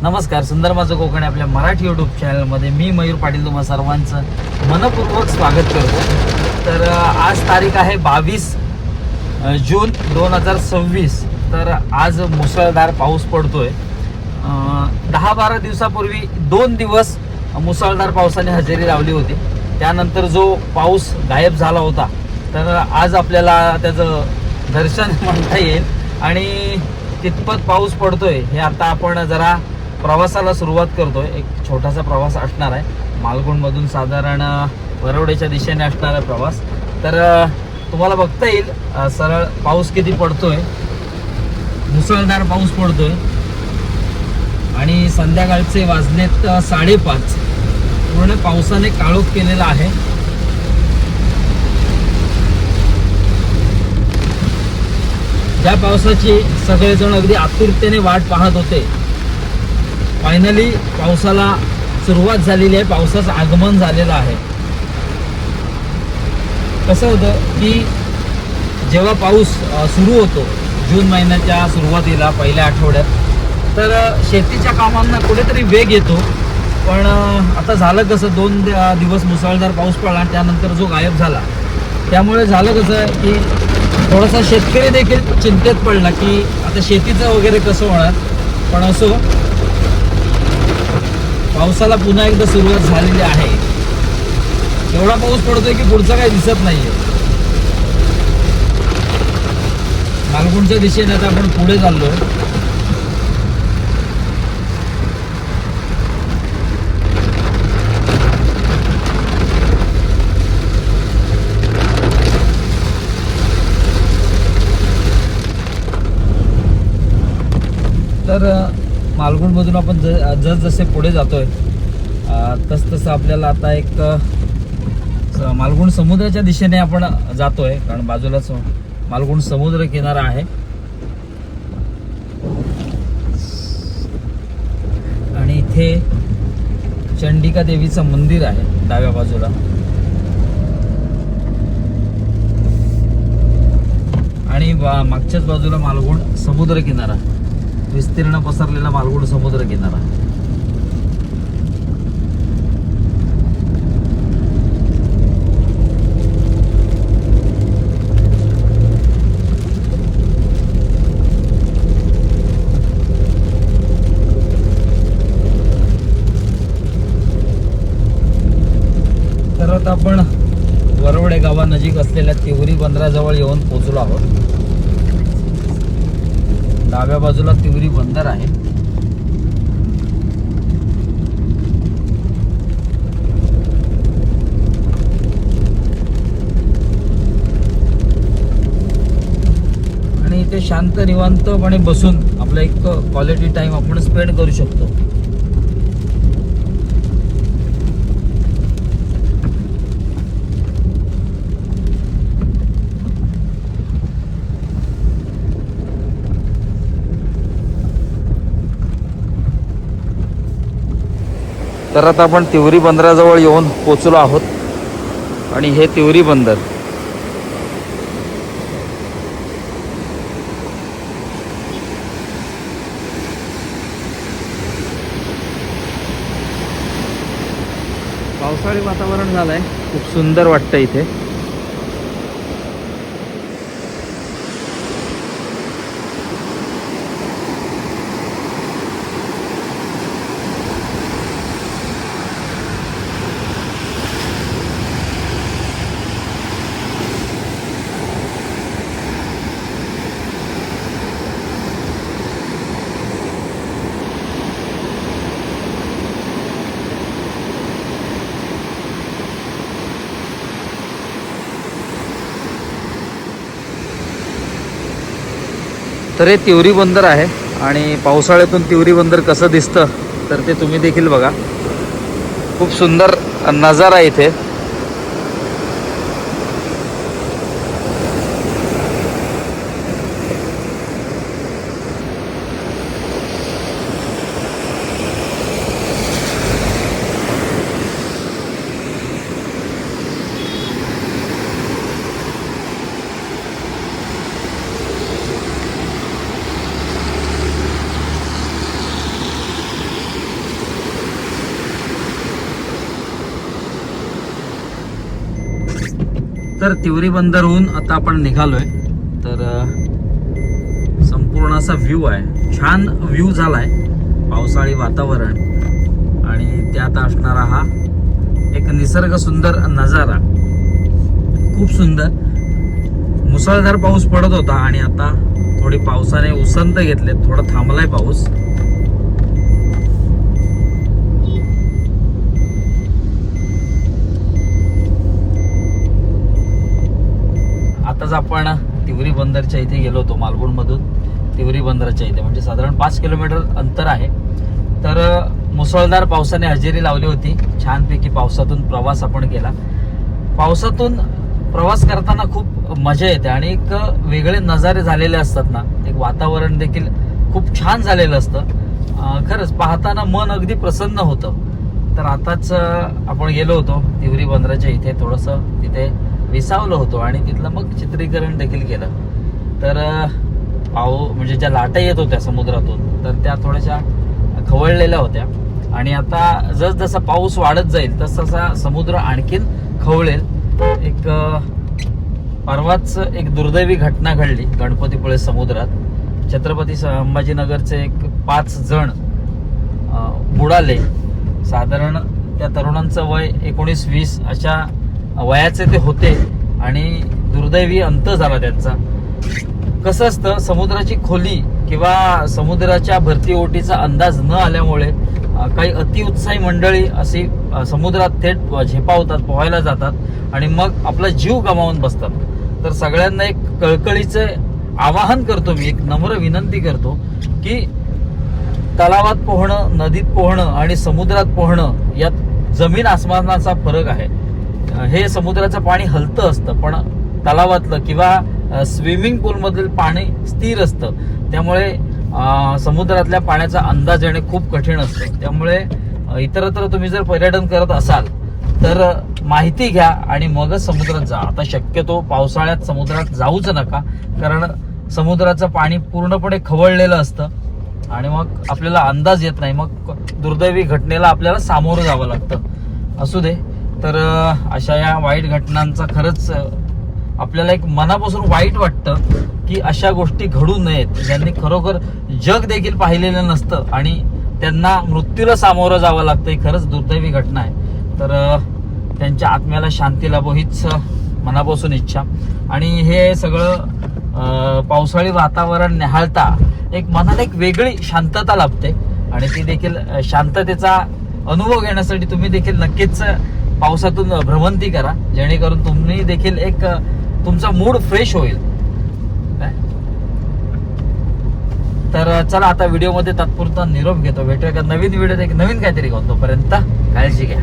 नमस्कार, सुंदर माझं कोकण आपल्या मराठी यूट्यूब चॅनलमध्ये मी मयूर पाटील तुम्हा सर्वांचं मनपूर्वक स्वागत करतो। तर आज तारीख आहे 22 जून 2026। तर आज मुसळधार पाऊस पडतोय। 10-12 दिवसापूर्वी 2 दिवस मुसळधार पावसाने हजेरी लावली होती। त्यानंतर जो पाऊस गायब झाला होता, तर आज आपल्याला त्याचं दर्शन म्हणता येईल। आणि कितपत पाऊस पडतोय हे आता आपण जरा प्रवासाला सुरुवात करतोय। एक छोटासा प्रवास असणार आहे, मालगुणमधून साधारण वरवडेच्या दिशेने असणारा प्रवास। तर तुम्हाला बघता येईल सरळ पाऊस किती पडतोय, मुसळधार पाऊस पडतोय। आणि संध्याकाळचे वाजलेत 5:30, पूर्ण पावसाने काळोख केलेला आहे। ज्या पावसाची सगळेजण अगदी आतुरतेने वाट पाहत होते, फायनली पावसाला सुरुवात झालेली आहे, पावसाचं आगमन झालेलं आहे। कसं होतं की जेव्हा पाऊस सुरू होतो जून महिन्याच्या सुरुवातीला पहिल्या आठवड्यात, तर शेतीच्या कामांना कुठेतरी वेग येतो। पण आता झालं कसं, 2 दिवस मुसळधार पाऊस पडला, त्यानंतर जो गायब झाला, त्यामुळे झालं कसं की थोडासा शेतकरी देखील चिंतेत पडला की आता शेतीचं वगैरे कसं होणार। पण असो, पावसाला पुन्हा एकदा सुरुवात झालेली आहे। एवढा पाऊस पडतोय की पुढचं काही दिसत नाहीये। मालगुणच्या दिशेने आता आपण पुढे चाललोय। तर मालगुणमधून आपण जसे पुढे जातोय तसं आपल्याला आता एक मालगुण समुद्राच्या दिशेने आपण जातोय, कारण बाजूलाच मालगुण समुद्र किनारा आहे। आणि इथे चंडिका देवीचं मंदिर आहे डाव्या बाजूला। आणि मागच्याच बाजूला मालगुण समुद्र किनारा, विस्तीर्ण पसरलेला मालगुण समुद्र किनारा। तर आता आपण वरवडे गावानजीक असलेल्या तिवरी बंदराजवळ येऊन पोहोचलो आहोत। डाव्या बाजूला तिवरी बंदर आहे। आणि इथे शांत निवांतपणे बसून आपला एक क्वालिटी टाइम आपण स्पेंड करू शकतो। तर आता आपण तिवरी बंदराजवळ येऊन पोचलो आहोत। आणि हे तिवरी बंदर पावसाळी वातावरण झालंय, खूप सुंदर वाटतं इथे। तर हे तिवरी बंदर आहे। आणि पावसाळ्यातून तिवरी बंदर कसं दिसतं तर ते तुम्ही देखील बघा, खूप सुंदर नजारा आहे इथे। तर तिवरी बंदरहून आता आपण निघालोय. तर संपूर्ण असा व्ह्यू आहे, छान व्ह्यू झालाय, पावसाळी वातावरण आणि त्यात असणारा हा एक निसर्ग सुंदर नजारा, खूप सुंदर. मुसळधार पाऊस पडत होता आणि आता थोडी पावसाने उसंत घेतले, थोडा थांबलाय पाऊस. आताच आपण तिवरी बंदरच्या इथे गेलो होतो, मालवण मधून तिवरी बंदराच्या इथे, म्हणजे साधारण 5 किलोमीटर अंतर आहे. तर मुसळधार पावसाने हजेरी लावली होती. छानपैकी पावसातून प्रवास आपण केला. पावसातून प्रवास करताना खूप मजा येते आणि एक वेगळे नजारे झालेले असतात ना, एक वातावरण देखील खूप छान झालेलं असतं. खरंच पाहताना मन अगदी प्रसन्न होतं. तर आताच आपण गेलो होतो तिवरी बंदराच्या इथे, थोडंसं तिथे विसावलो होतो आणि तिथलं मग चित्रीकरण देखील केलं. तर म्हणजे ज्या लाटा येत होत्या समुद्रातून, तर त्या थोड्याशा खवळलेल्या होत्या आणि आता जसजसा पाऊस वाढत जाईल तसतसा समुद्र आणखीन खवळेल. एक परवाच एक दुर्दैवी घटना घडली गणपतीपुळे समुद्रात. छत्रपती संभाजीनगरचे एक 5 जण बुडाले. साधारण त्या तरुणांचं वय 19-20 अशा वयाचे ते होते आणि दुर्दैवी अंत झाला त्यांचा. कसं असतं, समुद्राची खोली किंवा समुद्राच्या भरती ओटीचा अंदाज न आल्यामुळे काही अतिउत्साही मंडळी अशी समुद्रात थेट झेपावतात, पोहायला जातात आणि मग आपला जीव गमावून बसतात. तर सगळ्यांना एक कळकळीचं आवाहन करतो मी, एक नम्र विनंती करतो की तलावात पोहणं, नदीत पोहणं आणि समुद्रात पोहणं यात जमीन आसमानाचा फरक आहे. हे समुद्राचं पाणी हलतं असतं, पण तलावातलं किंवा स्विमिंग पूलमधील पाणी स्थिर असतं. त्यामुळे समुद्रातल्या पाण्याचा अंदाज येणे खूप कठीण असतं. त्यामुळे इतरत्र तुम्ही जर पर्यटन करत असाल तर माहिती घ्या आणि मगच समुद्रात जा. आता शक्यतो पावसाळ्यात समुद्रात जाऊच नका, कारण समुद्राचं पाणी पूर्णपणे खवळलेलं असतं आणि मग आपल्याला अंदाज येत नाही, मग दुर्दैवी घटनेला आपल्याला सामोरं जावं लागतं. असू दे. तर अशा या वाईट घटनांचा खरंच आपल्याला एक मनापासून वाईट वाटतं की अशा गोष्टी घडू नयेत. ज्यांनी खरोखर जग देखील पाहिलेलं नसतं आणि त्यांना मृत्यूला सामोरं जावं लागतं, ही खरंच दुर्दैवी घटना आहे. तर त्यांच्या आत्म्याला शांती लाभो हीच मनापासून इच्छा. आणि हे सगळं पावसाळी वातावरण निहाळता एक मनाला एक वेगळी शांतता लाभते आणि ती देखील शांततेचा अनुभव घेण्यासाठी तुम्ही देखील नक्कीच पावसातून भ्रमंती करा, जेणेकरून तुम्ही देखील एक तुमचा मूड फ्रेश होईल. तर चला आता व्हिडिओमध्ये तात्पुरता निरोप घेतो. भेटूया का नवीन व्हिडिओत एक नवीन काहीतरी घेऊन. तोपर्यंत काळजी घ्या.